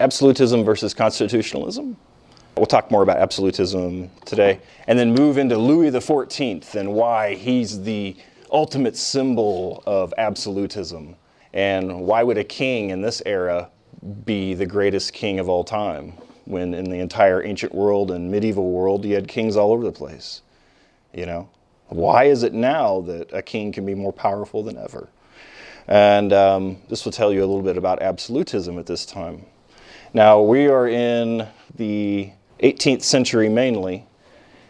absolutism versus constitutionalism. We'll talk more about absolutism today, and then move into Louis XIV and why he's the ultimate symbol of absolutism, and why would a king in this era be the greatest king of all time, when in the entire ancient world and medieval world you had kings all over the place. Why is it now that a king can be more powerful than ever? And this will tell you a little bit about absolutism at this time. Now, we are in the 18th century mainly,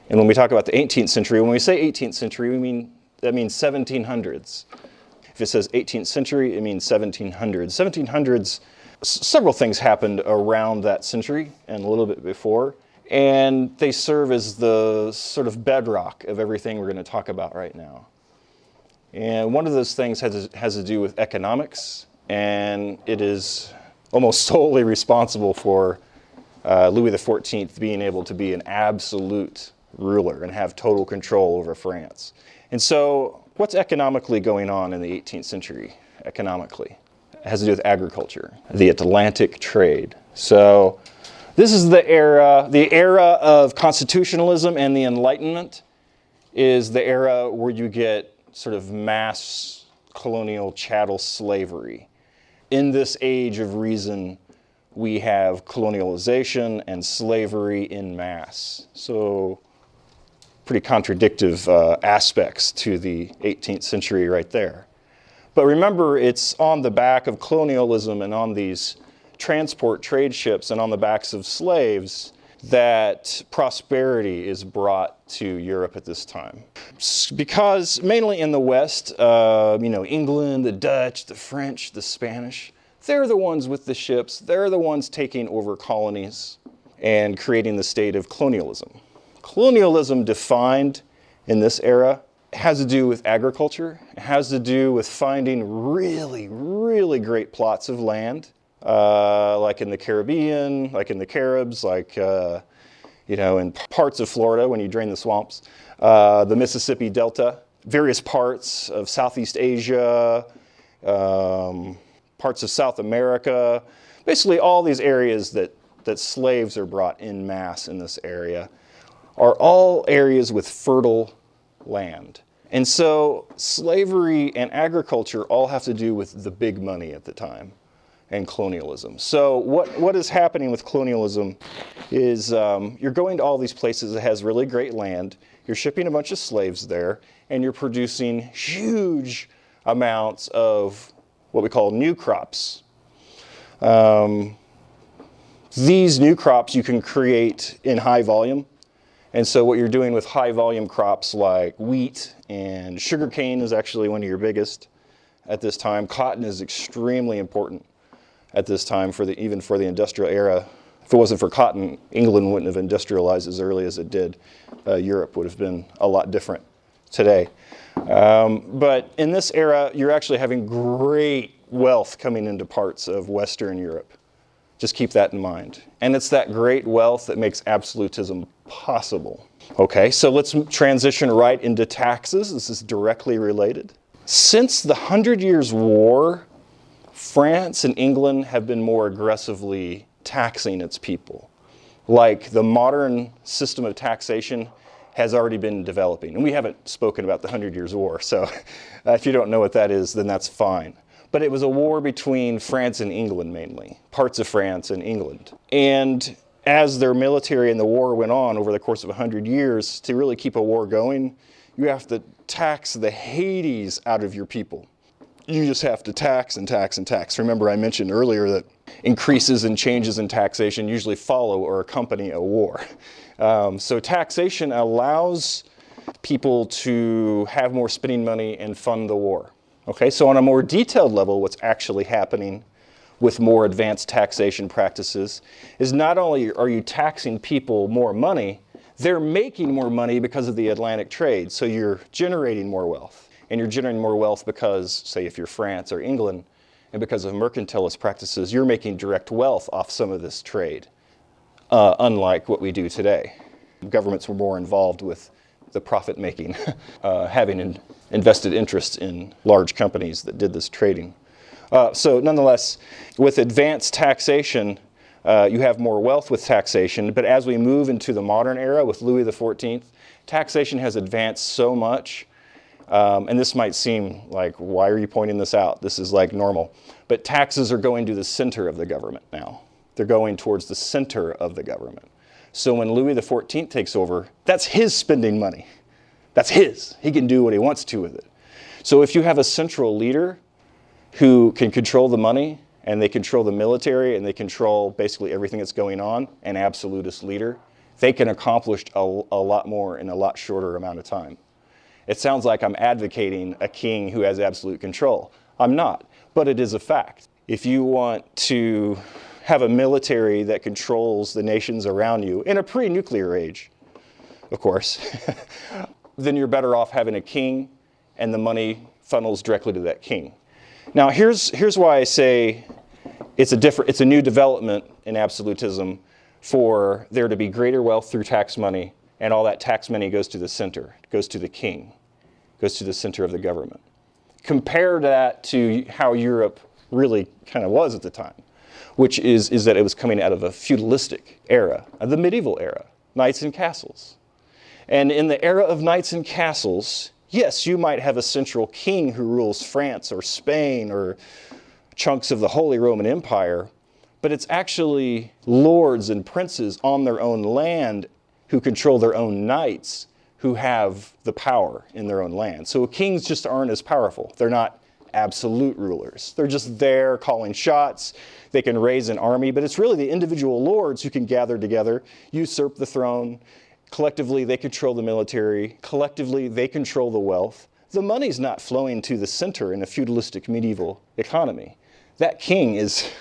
and when we talk about the 18th century, when we say 18th century, that means 1700s. If it says 18th century, it means 1700s. 1700s, several things happened around that century and a little bit before, and they serve as the sort of bedrock of everything we're going to talk about right now. And one of those things has to do with economics, and it is almost solely responsible for Louis XIV being able to be an absolute ruler and have total control over France. And so, what's economically going on in the 18th century, economically? It has to do with agriculture, the Atlantic trade. So, this is the era of constitutionalism and the Enlightenment is the era where you get sort of mass colonial chattel slavery. In this age of reason, we have colonialization and slavery in mass. So, pretty contradictive aspects to the 18th century right there. But remember, it's on the back of colonialism and on these transport trade ships and on the backs of slaves that prosperity is brought to Europe at this time. Because mainly in the West, England, the Dutch, the French, the Spanish, they're the ones with the ships, they're the ones taking over colonies and creating the state of colonialism. Colonialism defined in this era has to do with agriculture. It has to do with finding really, really great plots of land, like in the Caribbean, like in the Caribs, like in parts of Florida when you drain the swamps, the Mississippi Delta, various parts of Southeast Asia, parts of South America, basically all these areas that slaves are brought en masse in this area are all areas with fertile land. And so slavery and agriculture all have to do with the big money at the time and colonialism. So what is happening with colonialism is you're going to all these places that has really great land, you're shipping a bunch of slaves there, and you're producing huge amounts of what we call new crops. These new crops you can create in high volume. And so what you're doing with high volume crops like wheat and sugarcane is actually one of your biggest at this time. Cotton is extremely important at this time even for the industrial era. If it wasn't for cotton, England wouldn't have industrialized as early as it did. Europe would have been a lot different today. But in this era, you're actually having great wealth coming into parts of Western Europe. Just keep that in mind. And it's that great wealth that makes absolutism possible. Okay, so let's transition right into taxes. This is directly related. Since the 100 Years' War, France and England have been more aggressively taxing its people. Like the modern system of taxation has already been developing. And we haven't spoken about the 100 Years' War, so if you don't know what that is, then that's fine. But it was a war between France and England mainly, parts of France and England. And as their military and the war went on over the course of 100 years, to really keep a war going, you have to tax the Hades out of your people. You just have to tax and tax and tax. Remember, I mentioned earlier that increases and changes in taxation usually follow or accompany a war. So taxation allows people to have more spending money and fund the war. Okay, so on a more detailed level, what's actually happening with more advanced taxation practices is not only are you taxing people more money, they're making more money because of the Atlantic trade. So you're generating more wealth. And you're generating more wealth because, say, if you're France or England, and because of mercantilist practices, you're making direct wealth off some of this trade, unlike what we do today. Governments were more involved with the profit making, having an invested interest in large companies that did this trading. So nonetheless, with advanced taxation, You have more wealth with taxation, but as we move into the modern era with Louis XIV, taxation has advanced so much, and this might seem like, why are you pointing this out? This is like normal. But taxes are going to the center of the government now. They're going towards the center of the government. So when Louis XIV takes over, that's his spending money. That's his. He can do what he wants to with it. So if you have a central leader who can control the money, and they control the military, and they control basically everything that's going on, an absolutist leader, they can accomplish a lot more in a lot shorter amount of time. It sounds like I'm advocating a king who has absolute control. I'm not, but it is a fact. If you want to have a military that controls the nations around you in a pre-nuclear age, of course, then you're better off having a king, and the money funnels directly to that king. Now, here's why I say it's a new development in absolutism for there to be greater wealth through tax money, and all that tax money goes to the center, goes to the king, goes to the center of the government. Compare that to how Europe really kind of was at the time, which is that it was coming out of a feudalistic era, the medieval era, knights and castles. And in the era of knights and castles, yes, you might have a central king who rules France or Spain or chunks of the Holy Roman Empire, but it's actually lords and princes on their own land who control their own knights who have the power in their own land. So kings just aren't as powerful. They're not absolute rulers. They're just there calling shots. They can raise an army, but it's really the individual lords who can gather together, usurp the throne. Collectively, they control the military. Collectively, they control the wealth. The money's not flowing to the center in a feudalistic medieval economy. That king is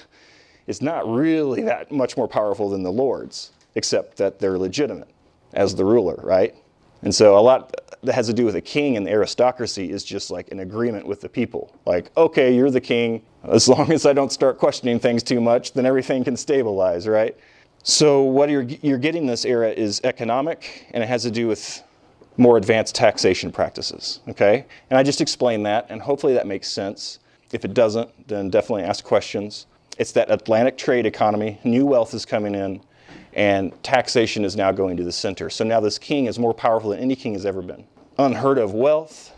not really that much more powerful than the lords, except that they're legitimate as the ruler, right? And so a lot that has to do with a king and the aristocracy is just like an agreement with the people. Like, okay, you're the king. As long as I don't start questioning things too much, then everything can stabilize, right? So what you're getting this era is economic, and it has to do with more advanced taxation practices, okay? And I just explained that, and hopefully that makes sense. If it doesn't, then definitely ask questions. It's that Atlantic trade economy, new wealth is coming in, and taxation is now going to the center. So now this king is more powerful than any king has ever been. Unheard of wealth,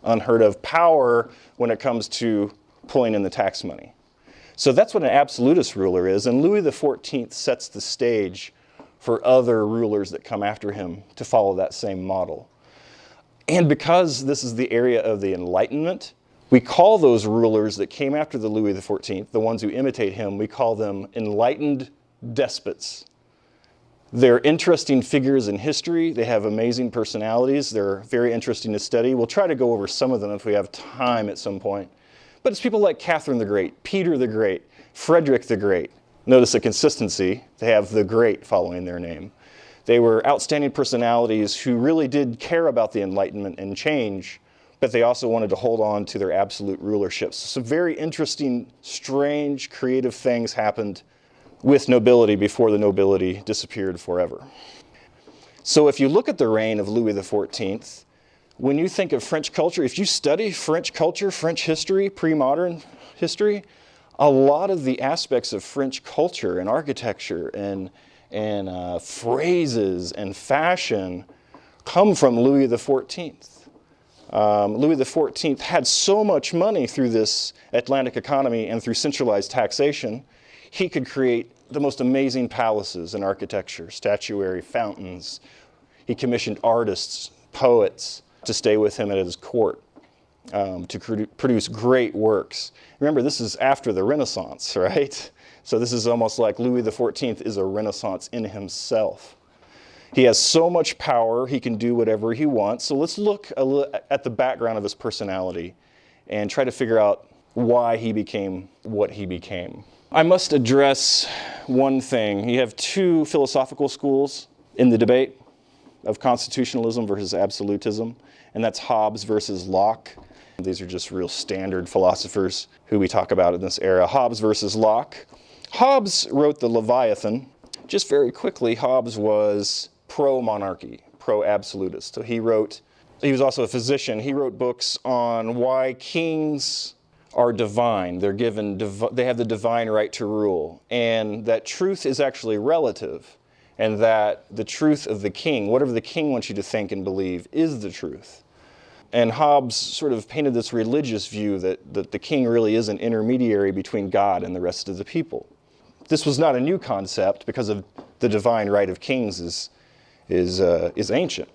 unheard of power when it comes to pulling in the tax money. So that's what an absolutist ruler is, and Louis XIV sets the stage for other rulers that come after him to follow that same model. And because this is the area of the Enlightenment, we call those rulers that came after the Louis XIV, the ones who imitate him, we call them enlightened despots. They're interesting figures in history. They have amazing personalities. They're very interesting to study. We'll try to go over some of them if we have time at some point. But it's people like Catherine the Great, Peter the Great, Frederick the Great. Notice the consistency. They have the Great following their name. They were outstanding personalities who really did care about the Enlightenment and change, but they also wanted to hold on to their absolute rulerships. Some very interesting, strange, creative things happened with nobility before the nobility disappeared forever. So if you look at the reign of Louis XIV, when you think of French culture, if you study French culture, French history, pre-modern history, a lot of the aspects of French culture and architecture and phrases and fashion come from Louis XIV. Louis XIV had so much money through this Atlantic economy and through centralized taxation, he could create the most amazing palaces in architecture, statuary, fountains. He commissioned artists, poets, to stay with him at his court, to produce great works. Remember, this is after the Renaissance, right? So this is almost like Louis XIV is a Renaissance in himself. He has so much power, he can do whatever he wants. So let's look at the background of his personality and try to figure out why he became what he became. I must address one thing. You have two philosophical schools in the debate of constitutionalism versus absolutism, and that's Hobbes versus Locke. These are just real standard philosophers who we talk about in this era. Hobbes versus Locke. Hobbes wrote the Leviathan. Just very quickly, Hobbes was pro-monarchy, pro-absolutist. So he was also a physician. He wrote books on why kings are divine. They're given, they have the divine right to rule. And that truth is actually relative. And that the truth of the king, whatever the king wants you to think and believe, is the truth. And Hobbes sort of painted this religious view that the king really is an intermediary between God and the rest of the people. This was not a new concept because of the divine right of kings is ancient.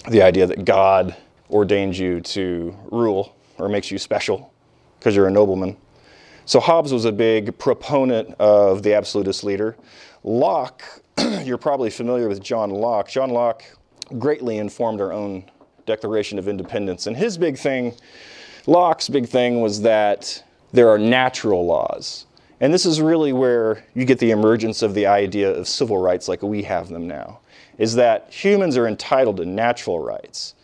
The idea that God ordains you to rule or makes you special because you're a nobleman. So Hobbes was a big proponent of the absolutist leader. Locke, you're probably familiar with John Locke. John Locke greatly informed our own Declaration of Independence. And his big thing, Locke's big thing, was that there are natural laws. And this is really where you get the emergence of the idea of civil rights like we have them now, is that humans are entitled to natural rights.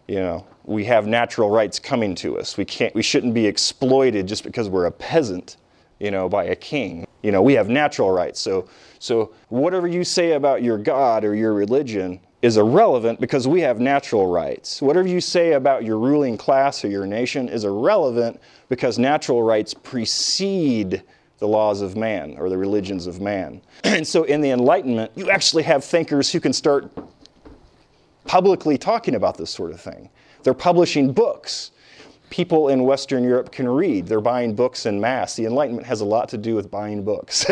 You know, we have natural rights coming to us. We shouldn't be exploited just because we're a peasant, you know, by a king. You know, we have natural rights. So whatever you say about your God or your religion is irrelevant because we have natural rights. Whatever you say about your ruling class or your nation is irrelevant because natural rights precede the laws of man or the religions of man. And so in the Enlightenment, you actually have thinkers who can start publicly talking about this sort of thing. They're publishing books. People in Western Europe can read. They're buying books en masse. The Enlightenment has a lot to do with buying books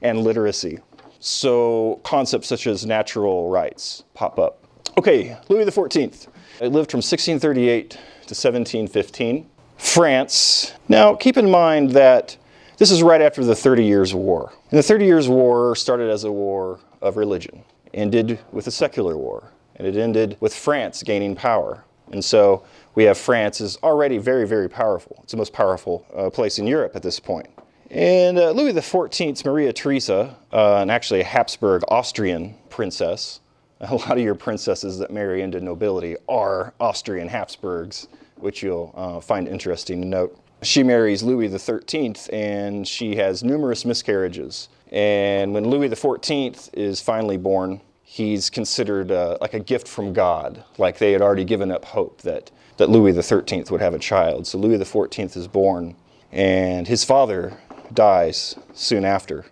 and literacy. So concepts such as natural rights pop up. Okay, Louis XIV. He lived from 1638 to 1715. France. Now, keep in mind that this is right after the 30 Years' War. And the 30 Years' War started as a war of religion, ended with a secular war, and it ended with France gaining power. And so we have France is already very, very powerful. It's the most powerful place in Europe at this point. And Louis XIV's Maria Theresa, and actually a Habsburg Austrian princess. A lot of your princesses that marry into nobility are Austrian Habsburgs, which you'll find interesting to note. She marries Louis XIII, and she has numerous miscarriages. And when Louis XIV is finally born, he's considered like a gift from God, like they had already given up hope that Louis XIII would have a child. So Louis XIV is born, and his father dies soon after.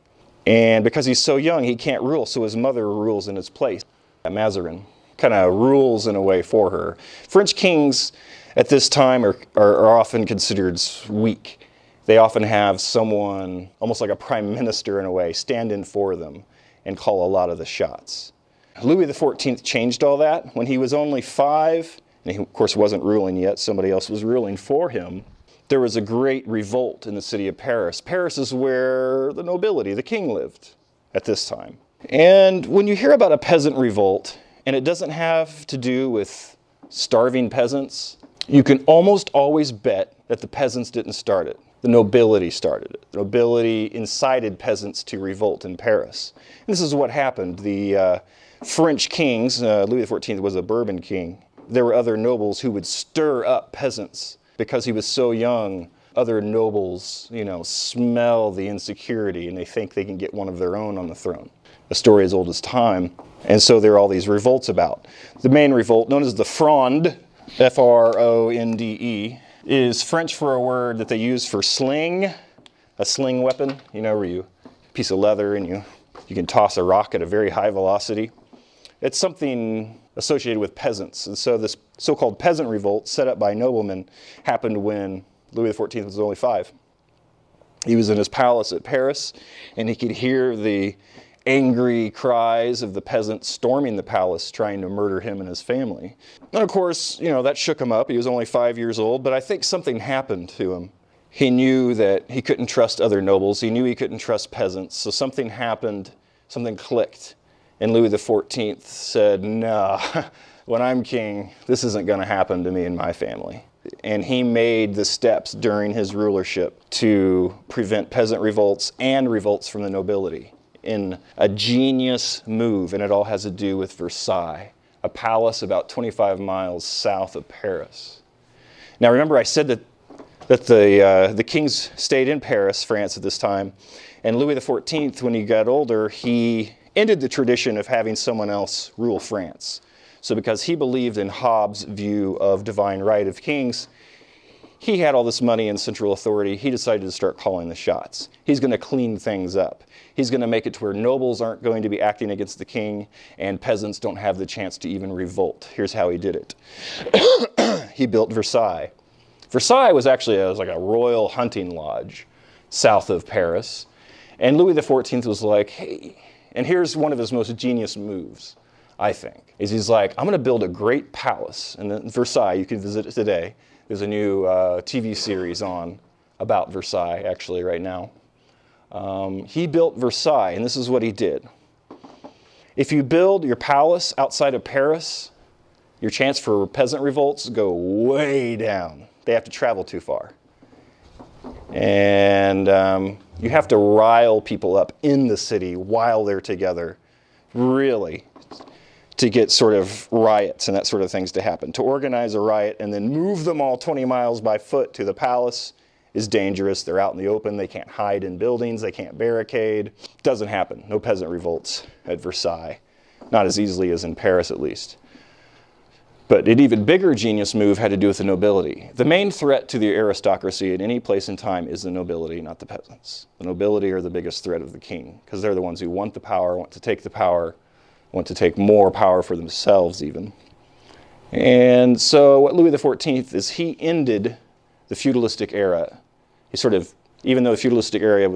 And because he's so young, he can't rule, so his mother rules in his place. Mazarin kind of rules in a way for her. French kings at this time are often considered weak. They often have someone, almost like a prime minister in a way, stand in for them and call a lot of the shots. Louis XIV changed all that. When he was only 5, and he of course wasn't ruling yet, somebody else was ruling for him, there was a great revolt in the city of Paris. Paris is where the nobility, the king, lived at this time. And when you hear about a peasant revolt, and it doesn't have to do with starving peasants, you can almost always bet that the peasants didn't start it. The nobility started it. The nobility incited peasants to revolt in Paris. And this is what happened. The French kings, Louis XIV was a Bourbon king, there were other nobles who would stir up peasants. Because he was so young, other nobles, you know, smell the insecurity and they think they can get one of their own on the throne. A story as old as time. And so there are all these revolts about. The main revolt, known as the Fronde, F-R-O-N-D-E, is French for a word that they use for sling, a sling weapon, you know, where you piece of leather and you can toss a rock at a very high velocity. It's something associated with peasants. And so this so-called peasant revolt set up by noblemen happened when Louis XIV was only 5. He was in his palace at Paris, and he could hear the angry cries of the peasants storming the palace, trying to murder him and his family. And of course, you know, that shook him up. He was only 5 years old, but I think something happened to him. He knew that he couldn't trust other nobles. He knew he couldn't trust peasants. So something happened, something clicked. And Louis XIV said, no, when I'm king, this isn't going to happen to me and my family. And he made the steps during his rulership to prevent peasant revolts and revolts from the nobility in a genius move. And it all has to do with Versailles, a palace about 25 miles south of Paris. Now remember, I said that the kings stayed in Paris, France at this time. And Louis XIV, when he got older, he ended the tradition of having someone else rule France. So because he believed in Hobbes' view of divine right of kings, he had all this money and central authority. He decided to start calling the shots. He's going to clean things up. He's going to make it to where nobles aren't going to be acting against the king and peasants don't have the chance to even revolt. Here's how he did it. He built Versailles. Versailles was actually like a royal hunting lodge south of Paris. And Louis XIV was like, hey, and here's one of his most genius moves, I think, is he's like, I'm going to build a great palace. And then Versailles, you can visit it today. There's a new TV series on about Versailles, actually, right now. He built Versailles, and this is what he did. If you build your palace outside of Paris, your chance for peasant revolts go way down. They have to travel too far. And you have to rile people up in the city while they're together, really, to get sort of riots and that sort of things to happen. To organize a riot and then move them all 20 miles by foot to the palace is dangerous. They're out in the open. They can't hide in buildings. They can't barricade. Doesn't happen. No peasant revolts at Versailles. Not as easily as in Paris, at least. But an even bigger genius move had to do with the nobility. The main threat to the aristocracy at any place in time is the nobility, not the peasants. The nobility are the biggest threat of the king, because they're the ones who want the power, want to take the power, want to take more power for themselves even. And so what Louis XIV is, he ended the feudalistic era. He sort of, even though the feudalistic era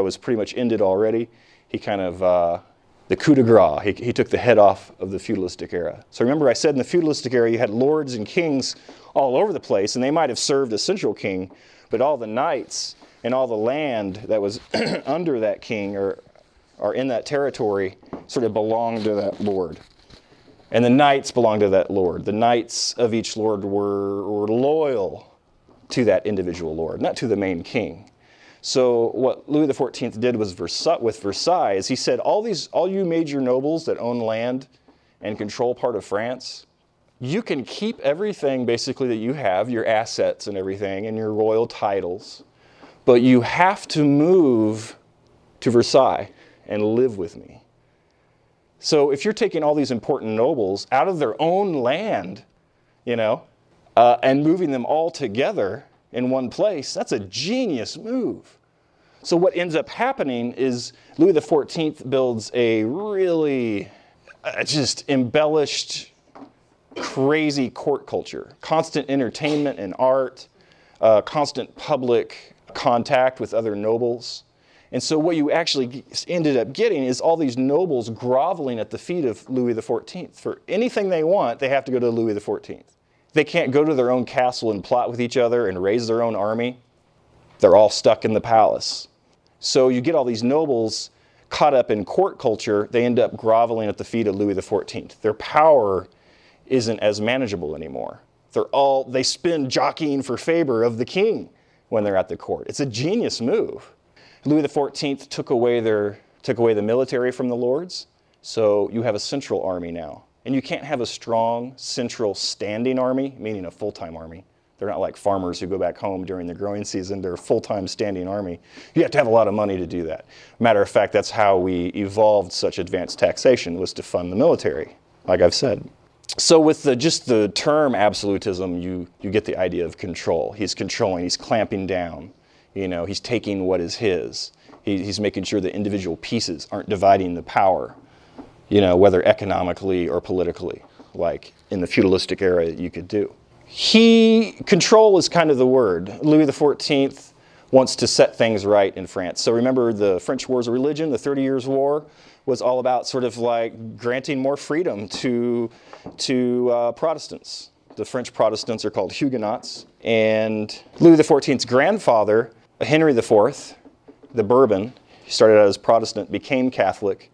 was pretty much ended already, he kind of, the coup de grace, he took the head off of the feudalistic era. So remember I said in the feudalistic era you had lords and kings all over the place, and they might have served a central king, but all the knights and all the land that was under that king or in that territory sort of belonged to that lord. And the knights belonged to that lord. The knights of each lord were loyal to that individual lord, not to the main king. So what Louis XIV did was with Versailles is he said, all you major nobles that own land and control part of France, you can keep everything basically that you have, your assets and everything, and your royal titles, but you have to move to Versailles and live with me. So if you're taking all these important nobles out of their own land, and moving them all together in one place, that's a genius move. So what ends up happening is Louis XIV builds a really just embellished, crazy court culture. Constant entertainment and art, constant public contact with other nobles. And so what you actually ended up getting is all these nobles groveling at the feet of Louis XIV. For anything they want, they have to go to Louis XIV. They can't go to their own castle and plot with each other and raise their own army. They're all stuck in the palace. So you get all these nobles caught up in court culture. They end up groveling at the feet of Louis XIV. Their power isn't as manageable anymore. They spin jockeying for favor of the king when they're at the court. It's a genius move. Louis XIV took away the military from the lords, so you have a central army now. And you can't have a strong, central, standing army, meaning a full-time army. They're not like farmers who go back home during the growing season. They're a full-time standing army. You have to have a lot of money to do that. Matter of fact, that's how we evolved such advanced taxation, was to fund the military, like I've said. So with just the term absolutism, you get the idea of control. He's controlling, he's clamping down. He's taking what is his. He's making sure that individual pieces aren't dividing the power, whether economically or politically, like in the feudalistic era you could do. Control is kind of the word. Louis XIV wants to set things right in France. So remember the French Wars of Religion, the 30 Years' War, was all about sort of like granting more freedom to Protestants. The French Protestants are called Huguenots. And Louis XIV's grandfather, Henry IV, the Bourbon, he started out as Protestant, became Catholic,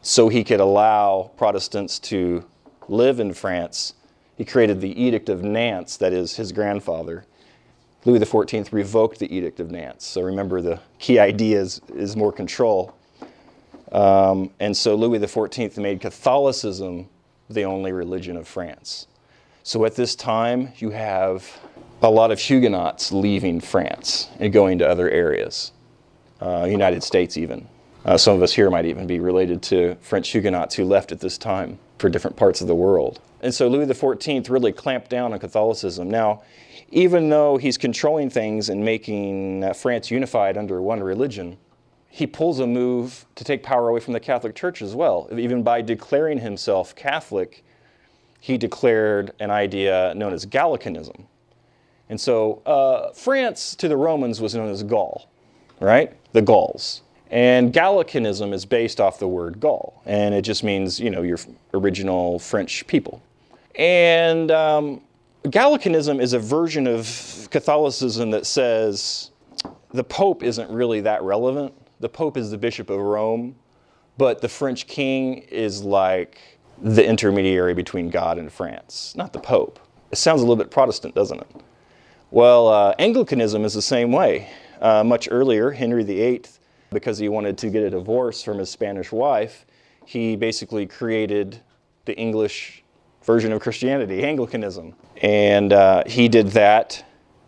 so he could allow Protestants to live in France. He created the Edict of Nantes, that is his grandfather. Louis XIV revoked the Edict of Nantes. So remember, the key idea is more control. And so Louis XIV made Catholicism the only religion of France. So at this time, you have a lot of Huguenots leaving France and going to other areas, United States even. Some of us here might even be related to French Huguenots who left at this time for different parts of the world. And so Louis XIV really clamped down on Catholicism. Now, even though he's controlling things and making France unified under one religion, he pulls a move to take power away from the Catholic Church as well. Even by declaring himself Catholic, he declared an idea known as Gallicanism. And so France to the Romans was known as Gaul, right? The Gauls. And Gallicanism is based off the word Gaul, and it just means, your original French people. And Gallicanism is a version of Catholicism that says the Pope isn't really that relevant. The Pope is the Bishop of Rome, but the French king is like the intermediary between God and France, not the Pope. It sounds a little bit Protestant, doesn't it? Well, Anglicanism is the same way. Much earlier, Henry VIII, because he wanted to get a divorce from his Spanish wife, he basically created the English version of Christianity, Anglicanism. And he did that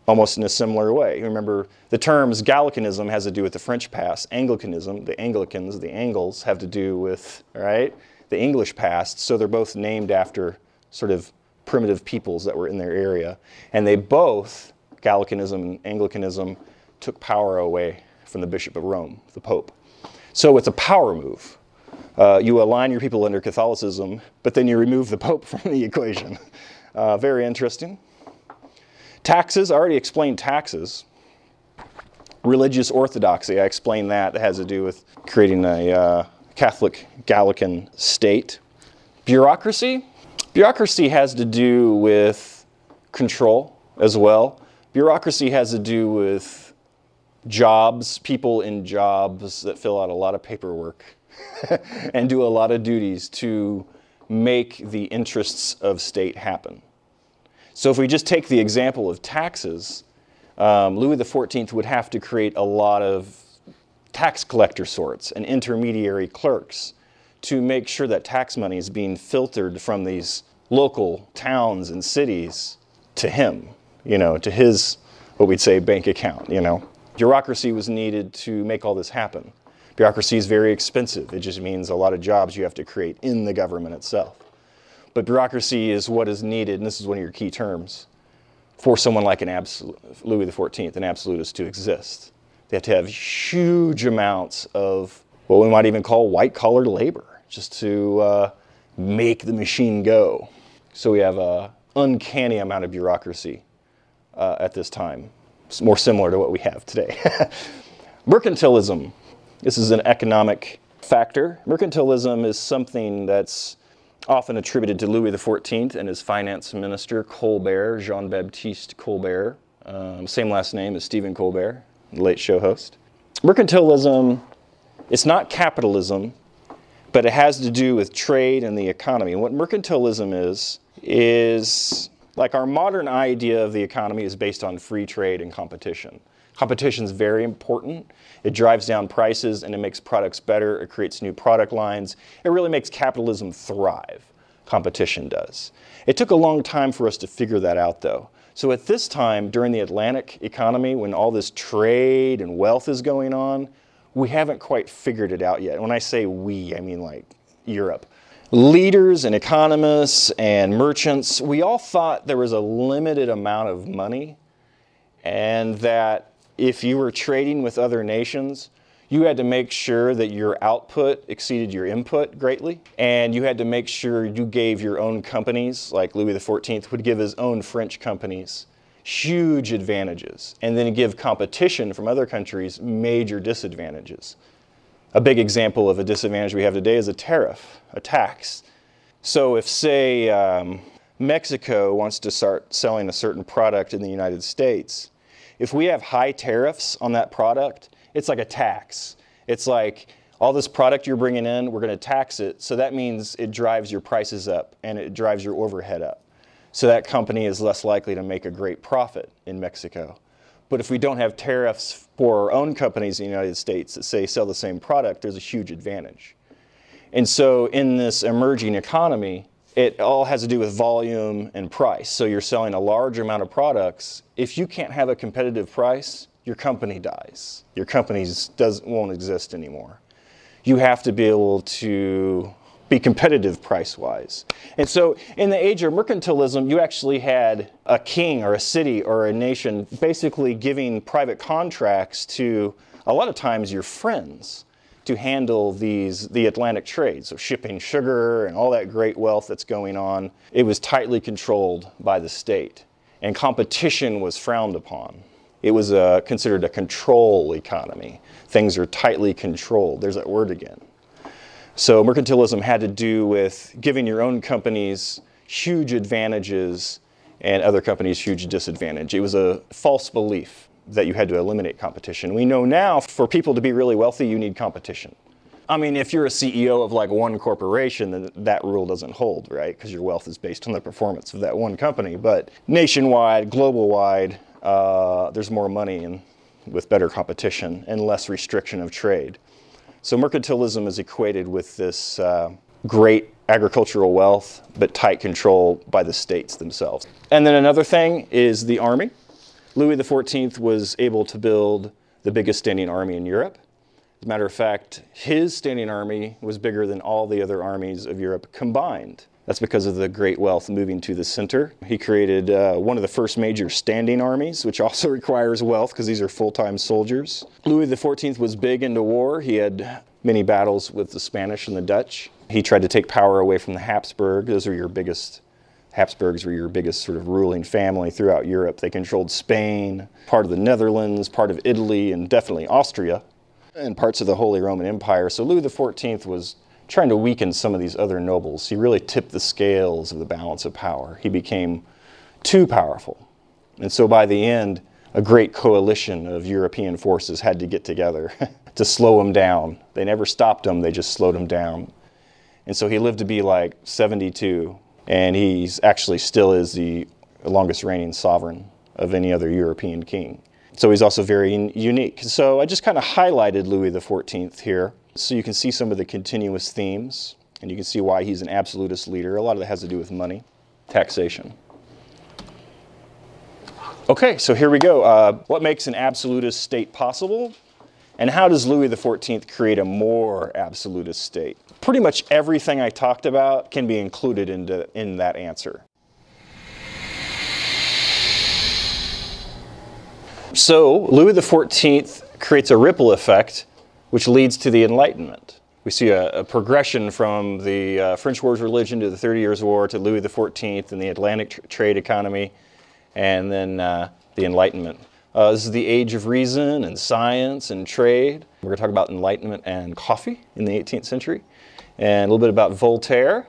almost in a similar way. Remember, the terms Gallicanism has to do with the French past. Anglicanism, the Anglicans, the Angles, have to do with, right, the English past. So they're both named after sort of primitive peoples that were in their area. And they both, Gallicanism and Anglicanism, took power away from the Bishop of Rome, the Pope. So it's a power move. You align your people under Catholicism, but then you remove the Pope from the equation. Very interesting. Taxes, I already explained taxes. Religious orthodoxy, I explained that. That has to do with creating a Catholic Gallican state. Bureaucracy. Bureaucracy has to do with control as well. Bureaucracy has to do with jobs, people in jobs that fill out a lot of paperwork and do a lot of duties to make the interests of state happen. So if we just take the example of taxes, Louis XIV would have to create a lot of tax collector sorts and intermediary clerks to make sure that tax money is being filtered from these local towns and cities to him, to his, what we'd say, bank account, Bureaucracy was needed to make all this happen. Bureaucracy is very expensive. It just means a lot of jobs you have to create in the government itself. But bureaucracy is what is needed, and this is one of your key terms, for someone like Louis XIV, an absolutist, to exist. They have to have huge amounts of what we might even call white-collar labor, just to make the machine go. So we have an uncanny amount of bureaucracy at this time. It's more similar to what we have today. Mercantilism. This is an economic factor. Mercantilism is something that's often attributed to Louis XIV and his finance minister, Colbert, Jean-Baptiste Colbert. Same last name as Stephen Colbert, the Late Show host. Mercantilism, it's not capitalism, but it has to do with trade and the economy. And what mercantilism is like our modern idea of the economy is based on free trade and competition. Competition is very important. It drives down prices and it makes products better. It creates new product lines. It really makes capitalism thrive. Competition does. It took a long time for us to figure that out, though. So at this time, during the Atlantic economy, when all this trade and wealth is going on, we haven't quite figured it out yet. When I say we, I mean like Europe. Leaders and economists and merchants, we all thought there was a limited amount of money, and that if you were trading with other nations, you had to make sure that your output exceeded your input greatly, and you had to make sure you gave your own companies, like Louis XIV would give his own French companies, huge advantages, and then give competition from other countries major disadvantages. A big example of a disadvantage we have today is a tariff, a tax. So if, say, Mexico wants to start selling a certain product in the United States, if we have high tariffs on that product, it's like a tax. It's like, all this product you're bringing in, we're going to tax it. So that means it drives your prices up and it drives your overhead up. So that company is less likely to make a great profit in Mexico. But if we don't have tariffs for our own companies in the United States that say sell the same product, there's a huge advantage. And so in this emerging economy, it all has to do with volume and price. So you're selling a large amount of products. If you can't have a competitive price, your company dies. Your company won't exist anymore. you have to be able to be competitive price-wise. And so in the age of mercantilism, you actually had a king or a city or a nation basically giving private contracts to, a lot of times, your friends to handle the Atlantic trade, so shipping sugar and all that great wealth that's going on. It was tightly controlled by the state, and competition was frowned upon. It was considered a control economy. Things are tightly controlled. There's that word again. So mercantilism had to do with giving your own companies huge advantages and other companies huge disadvantage. It was a false belief that you had to eliminate competition. We know now for people to be really wealthy, you need competition. I mean, if you're a CEO of like one corporation, then that rule doesn't hold, right? Because your wealth is based on the performance of that one company. But nationwide, global-wide, there's more money and with better competition and less restriction of trade. So mercantilism is equated with this great agricultural wealth, but tight control by the states themselves. And then another thing is the army. Louis XIV was able to build the biggest standing army in Europe. As a matter of fact, his standing army was bigger than all the other armies of Europe combined. That's because of the great wealth moving to the center. He created one of the first major standing armies, which also requires wealth because these are full-time soldiers. Louis XIV was big into war. He had many battles with the Spanish and the Dutch. He tried to take power away from the Habsburgs. Habsburgs were your biggest sort of ruling family throughout Europe. They controlled Spain, part of the Netherlands, part of Italy, and definitely Austria, and parts of the Holy Roman Empire. So Louis XIV was trying to weaken some of these other nobles. He really tipped the scales of the balance of power. He became too powerful. And so by the end, a great coalition of European forces had to get together to slow him down. They never stopped him, they just slowed him down. And so he lived to be like 72, and he's actually still is the longest reigning sovereign of any other European king. So he's also very unique. So I just kind of highlighted Louis XIV here, so you can see some of the continuous themes, and you can see why he's an absolutist leader. A lot of that has to do with money, taxation. Okay, so here we go. What makes an absolutist state possible? And how does Louis XIV create a more absolutist state? Pretty much everything I talked about can be included in that answer. So Louis XIV creates a ripple effect which leads to the Enlightenment. We see a progression from the French War's religion to the 30 Years' War to Louis XIV and the Atlantic trade economy, and then the Enlightenment. This is the age of reason and science and trade. We're going to talk about Enlightenment and coffee in the 18th century, and a little bit about Voltaire.